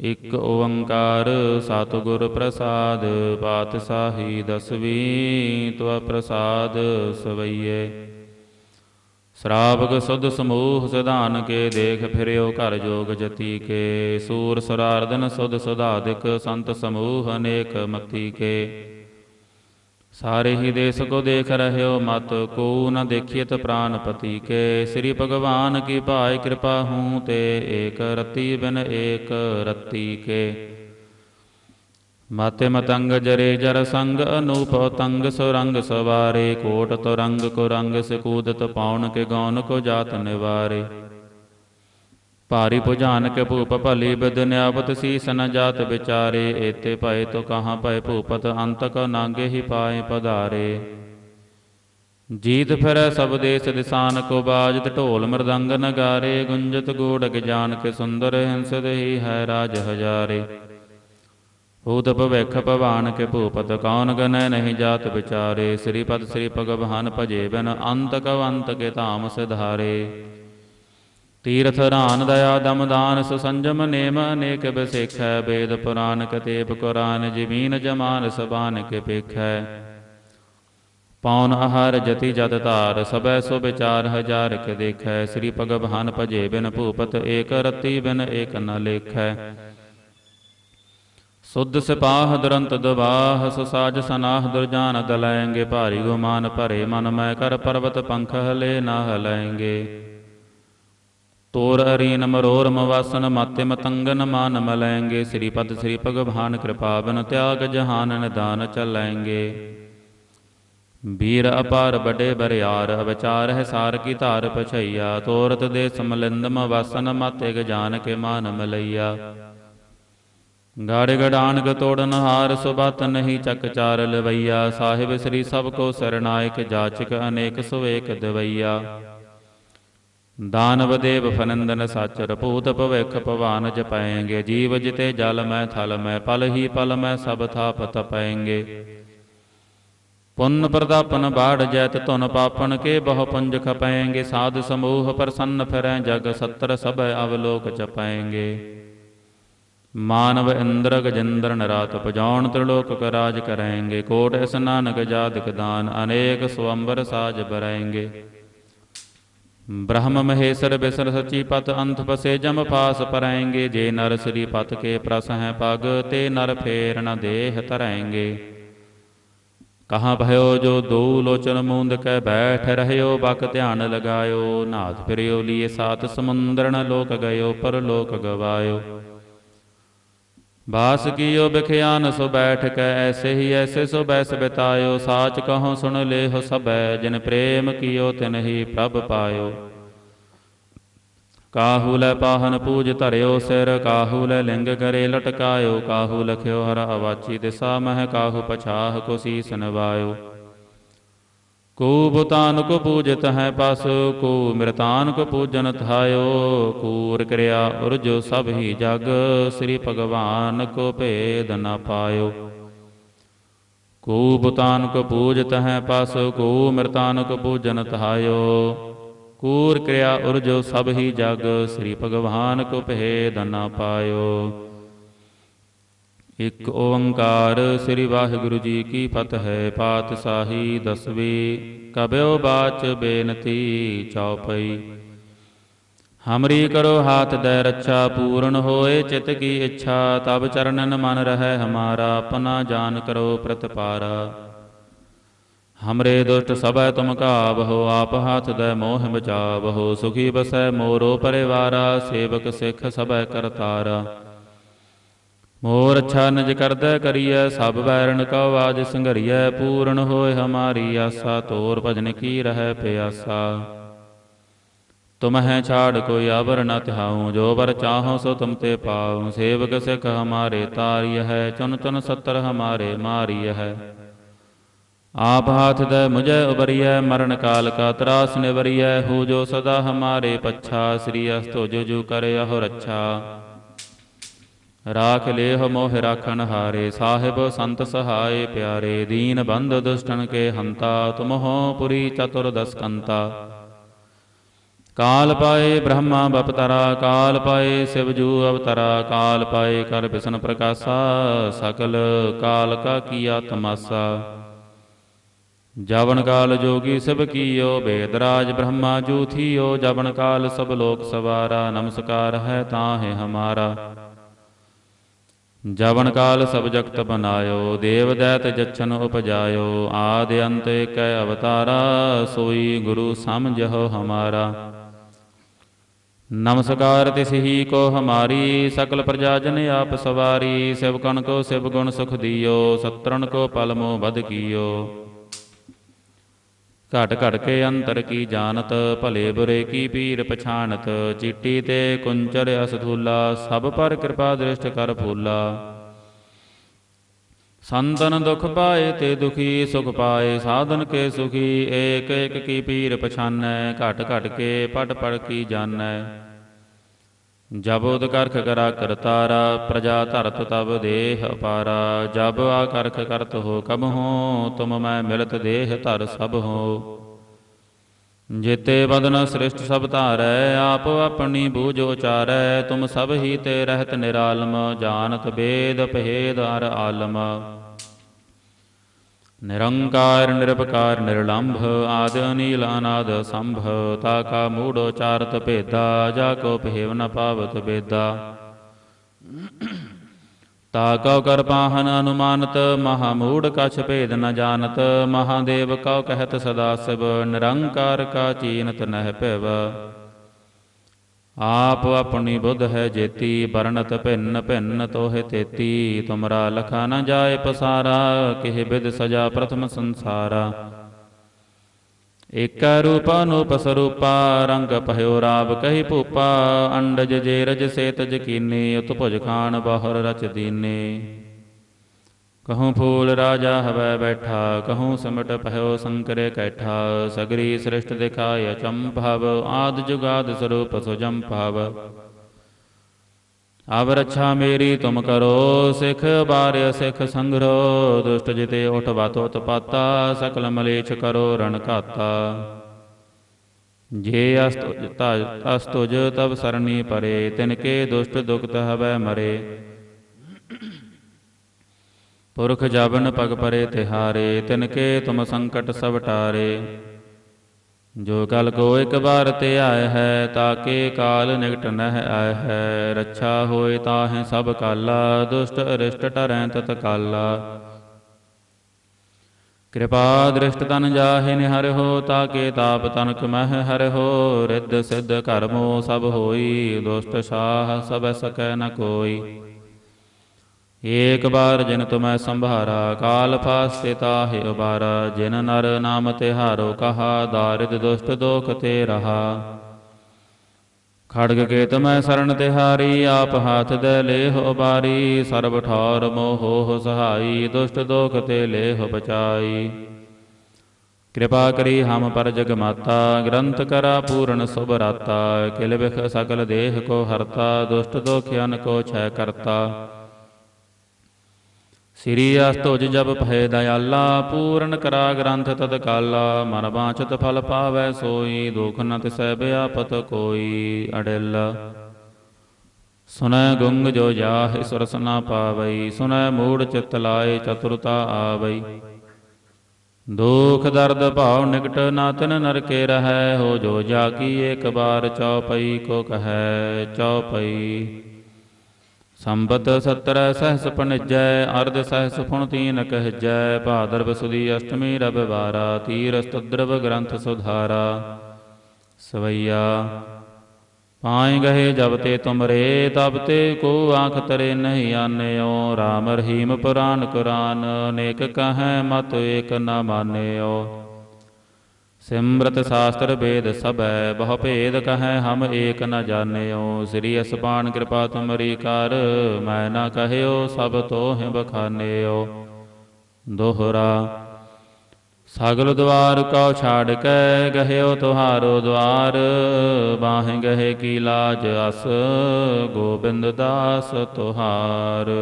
इक ओंकार सतगुर प्रसाद, पातशाही दसवीं त्व प्रसाद सवैये। श्रावक सुध समूह सिधान के, देख फिर्यो कर जोग जति के। सूर सुरार्दन सुध सुधाधिक, संत समूह अनेक मति के। सारे ही देश को देख रहे हो मत, को न देखियत प्राणपति के। श्री भगवान की पाय कृपा हूँ ते, एक रति बिन एक रति के। मत मतंग जरे जर संग, अनूप तंग सुरंग सवारे। कोट तुरंग कुरंग से कूदत, पाउन के गौन को जात निवारे। भारी भुजान के भूप भली बिद, न्यावत शीस न जात विचारे। एते भय तो कहाँ भय भूपत, अंत क नागे ही पाए पधारे। जीत फिर सब देश दिसान को, बाजत ढोल मृदंग नगारे। गुंजत गूढ़ जान के, सुंदर हिंसद ही है राज हजारे। भूत भविख भवान के भूपत, कौन गनय नहीं जात विचारे। श्रीपद श्री भगवान भजे बिन, अंत कवंत के धाम सिधारे। तीर्थ रान दया दम दान, सुसंजम नेम अनेक बिसेख। वेद पुराण कतेब कुरान, जमीन जमान सबान के पेख। पौन आहार जति जत तार, सबै सो विचार हजार के देख। श्री भगवान भजे बिन भूपत, एक रति बिन एक न लेख। सुध सिपाह दुरंत दुबाह, सुसाज सनाह दुर्जान दलाएंगे। भारी गुमान भरे मन मैं, कर पर्वत पंख हले न हलाएंगे। तोर अरीन मरोर मवासन, माते मतंगन मान मलैंगे। श्रीपद श्री भगवान कृपा बिन, त्याग जहान निदान चलैंगे। वीर अपार बड़े बरियार, विचार है सार की धार पछैया। तोरत देश मलिंद मवासन, माते गजान के मान मलैया। गाड़ गड़ान ग तोड़न हार, सुबत नहीं चक चार लवैया। साहिब श्री सबको सरनायक, जाचक अनेक सुवेक दवैया। दानव देव फनंदन साचर, भूत भविख भवान जपाएंगे। जीव जिते जल मैं थल मैं, पल ही पल मैं सब थाप तपएंगे। पुण्य प्रतापन बाढ़ जैत, धुन पापन के बहु पुंज खपाएंगे। साध समूह प्रसन्न फिरें जग, सत्र सब अवलोक चपाएंगे। मानव इंद्र गजेंद्र नरात, पजौन त्रिलोक का राज करेंगे। कोट स्नान गजादिक दान, अनेक स्वंबर साज बरेंगे। ब्रह्म महेश्वर बिसर सचीपत, अंत बसे जम फास परेंगे। जे नर श्रीपत के प्रस हैं पग, ते नर फेर न देह तरेंगे। कहाँ भयो जो दो लोचन मूंद कै, बैठ रह्यो बक ध्यान लगायो। नाथ फिरियो लिए सात समुंदर, न लोक गयो पर लोक गवायो। बास कियो बिखयान सो बैठ कै, ऐसे ही ऐसे सो बैस बितायो। साच कहो सुन ले हो सबै, जिन प्रेम कियो तिन ही प्रभ पायो। काहू लै पाहन पूज धर्यो सिर, काहू लै लिंग करे लटकायो। काहू लख्यो हर अवाची दिशा मह, काहू पछाह को शीस नवायो। को बुतान को पूजत है पस, को मृतान को पूजन थायो। कूर क्रिया उर्जो सब ही जग, श्री भगवान को भेद न पायो। को बुतान को पूजत है पस, को मृतान को पूजन थायो। कूर क्रिया उर्जो सब ही जग, श्री भगवान को भेद न पायो। एक ओंकार श्री वाहिगुरु जी की फतह। पातशाही दसवीं कब्यो बाच बेनती चौपई। हमरी करो हाथ दय रक्षा, पूर्ण होए चित की इच्छा। तब चरणन मन रहे हमारा, अपना जान करो प्रतिपारा। हमरे दुष्ट सबै तुम काबहो, आप हाथ दय मोह बचावहो। सुखी बसै मोरो परिवारा, सेवक सिख सबै करतारा। मोर अच्छा निज करदै करिय, सब बैरन का आज संघरिय। पूर्ण होए हमारी आशा, तोर भजन की रह प्यासा। तुम्हें छाड़ कोई अबर न त्याऊँ, जो बर चाहो सो तुम ते पाऊँ। सेवक सिख हमारे तारिय है, चुन चुन सत्तर हमारे मारिय है। आप हाथ दय मुझे उबरिय, मरण काल का त्रास निवरिय। हो जो सदा हमारे पच्छा, श्री अस्तो जो करे अहो रक्षा। राख लेह मोह राखन हारे, साहिब संत सहाय प्यारे। दीन बंध दुष्टन के हंता, तुम हो पुरी चतुर्दश कंता। काल पाए ब्रह्मा बपतरा, काल पाए शिवजू अवतरा, काल पाए कर बिसन प्रकाशा, सकल काल का किया तमासा। जावन काल जोगी सब कियो, वेदराज ब्रह्मा जू थियो, जावन काल सब लोक सवारा, नमस्कार है ताहे हमारा। जावन काल सब जगत बनायो, देव दैत जच्छन उपजायो, आदि अंत कै अवतारा, सोई गुरु समझो हमारा। नमस्कार तिसही को हमारी, सकल प्रजा जन आप सवारी, शिवकण को शिव गुण सुख दियो, सत्रण को पल मोह बध कियो। घट घट के अंतर की जानत, भले बुरे की पीर पछानत, चीटी ते कुंचर असधूला, सब पर कृपा दृष्ट कर फूला। संतन दुख पाए ते दुखी, सुख पाए साधन के सुखी, एक एक की पीर पछानै, घट घट के पट पट की जानै। जब उदकर्ख करा करतारा, प्रजा धरत तब देह अपारा, जब आकर्ख करत हो कब हो, तुम मैं मिलत देह धर सब हो। जेते बदन सृष्ट सब धारै, आप अपनी बूझ उचारै, तुम सब ही ते रहत निरालम, जानत वेद भेद हर आलम। निरंकार निरपकार निर्लंभ, आदि अनील अनाद संभ, ताका मूढ़ोचारत भेदा, जाको भेव न पावत बेदा। ताकौ कर पाहन अनुमानत, महामूढ़ कछ भेद न जानत, महादेव कौ कहत सदा शिव, निरंकार का चीनत नह पिव। आप अपनी बुध है जेती, बरनत भिन्न भिन्न तोहे तेती, तुमरा लखा न जाए पसारा, किह बिद सजा प्रथम संसारा। एक रूपा नूप स्वरूपा, रंग पह्यो राव कही भूपा, अंडज जेरज सेतज कीनी, उत्भुज खान बाहुर रच दीने। कहूँ फूल राजा हवै बैठा, कहूँ सिमट पह्यो शंकरे कैठा, सगरी सृष्ट दिखाय अचंभव, आद जुगाद स्वरूप सुजंभव। अब रक्षा मेरी तुम करो, सिख बार्य सिख संग्रहो, दुष्ट जिते उठ बातोत पाता, सकल मलेच्छ करो रण घाता। जे अस्तुज तब सरणी परे, तिनके दुष्ट दुखत हवै मरे। पुरख जाबन पग परे तिहारे, तिनके तुम संकट सब टारे। जो कल को एक बार ते आए है, ताके काल निकट नह आए है। रक्षा होए ताहें सब काला, दुष्ट अरिष्ट टरें तत्काला। कृपा दृष्ट तन जाहि निहर हो, ताके ताप तनक मह हर हो। रिद्ध सिद्ध कर्मो सब होई, दुष्ट साह सब सकै न कोई। एक बार जिन तुम्हें संभारा, काल फास्ते ताहि उबारा। जिन नर नाम तिहारो कहा, दारिद दुष्ट दोख ते रहा। खड़ग के तुम्हें शरण तिहारी, आप हाथ दे लेह उबारी। सर्ब ठौर मोह सहाई, दुष्ट दोख ते लेह बचाई। कृपा करी हम पर जग माता, ग्रंथ करा पूर्ण शुभ राता। किल बिख सकल देह को हरता, दुष्ट दोखियन को छय करता। श्री अस्तुज जब भय दयाला, पूर्ण करा ग्रंथ तत्काला। मन बांछत फल पावै सोई, दुख न तिसै व्यापत कोई। अडिल सुनै गुंग जो जाहि सुरस न पावई, सुनै मूढ़ चित्त लाए चतुरता आवई। दुख दर्द भाव निकट ना तिन नर के रहै, हो जो जाकी एक बार चौपई को कहै। चौपई संबत 17 सहस पनिजै, अर्ध सहस फुण तीन कहजै। भादरव सुदी अष्टमी रविवारा, तीरस तद्रव ग्रंथ सुधारा। सवैया पाए गहे जब ते तुमरे, तब ते को आँख तरे नहीं आन्यो। राम रहीम पुराण कुरान, अनेक कहें मत एक न मान्यो। सिमरत शास्त्र वेद सबै, बहु भेद कहें हम एक न जान्यो। श्री असपान कृपा तुमरी कार, मैं न कहयो सब तोहि बखान्यो। दोहरा सगल द्वार कौ छाड़ कै, गह्यो तुहारो द्वार। बाहें गहे की लाज अस, गोबिंद दास तुहार।